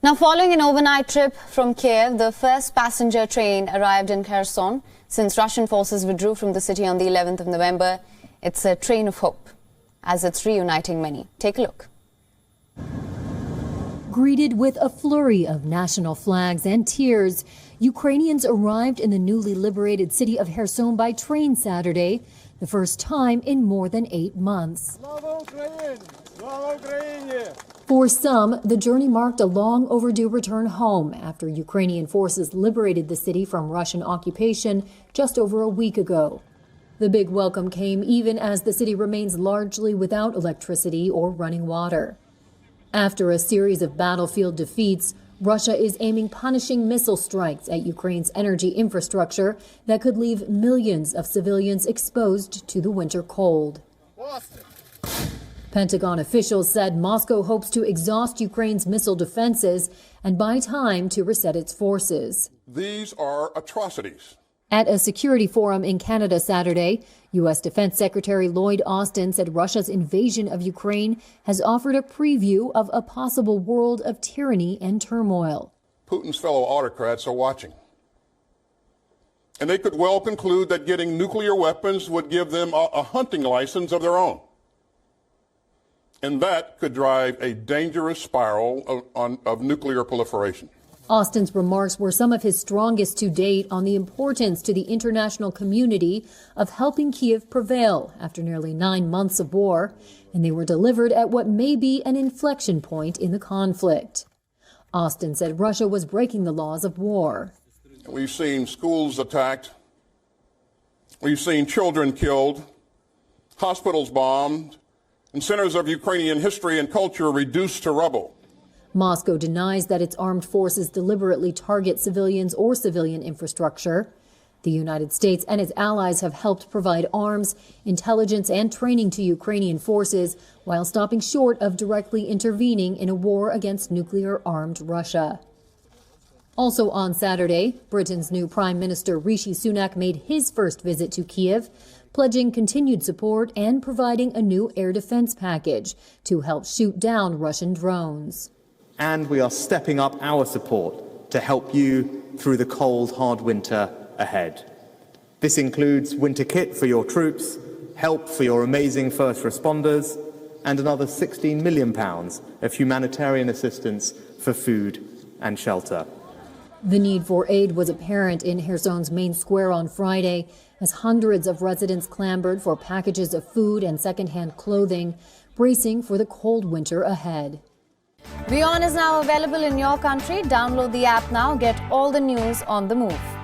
Now, following an overnight trip from Kyiv, the first passenger train arrived in Kherson since Russian forces withdrew from the city on the 11th of November. It's a train of hope, as it's reuniting many. Take a look. Greeted with a flurry of national flags and tears, Ukrainians arrived in the newly liberated city of Kherson by train Saturday, the first time in more than 8 months. For some, the journey marked a long overdue return home after Ukrainian forces liberated the city from Russian occupation just over a week ago. The big welcome came even as the city remains largely without electricity or running water. After a series of battlefield defeats, Russia is aiming punishing missile strikes at Ukraine's energy infrastructure that could leave millions of civilians exposed to the winter cold. Pentagon officials said Moscow hopes to exhaust Ukraine's missile defenses and buy time to reset its forces. These are atrocities. At a security forum in Canada Saturday, U.S. Defense Secretary Lloyd Austin said Russia's invasion of Ukraine has offered a preview of a possible world of tyranny and turmoil. Putin's fellow autocrats are watching. And they could well conclude that getting nuclear weapons would give them a hunting license of their own. And that could drive a dangerous spiral of nuclear proliferation. Austin's remarks were some of his strongest to date on the importance to the international community of helping Kyiv prevail after nearly 9 months of war, and they were delivered at what may be an inflection point in the conflict. Austin said Russia was breaking the laws of war. We've seen schools attacked. We've seen children killed, hospitals bombed, and centers of Ukrainian history and culture reduced to rubble. Moscow denies that its armed forces deliberately target civilians or civilian infrastructure. The United States and its allies have helped provide arms, intelligence, and training to Ukrainian forces while stopping short of directly intervening in a war against nuclear-armed Russia. Also on Saturday, Britain's new Prime Minister Rishi Sunak made his first visit to Kyiv, pledging continued support and providing a new air defense package to help shoot down Russian drones. And we are stepping up our support to help you through the cold, hard winter ahead. This includes winter kit for your troops, help for your amazing first responders, and another £16 million of humanitarian assistance for food and shelter. The need for aid was apparent in Kherson's main square on Friday as hundreds of residents clambered for packages of food and second-hand clothing, bracing for the cold winter ahead. WION is now available in your country. Download the app now. Get all the news on the move.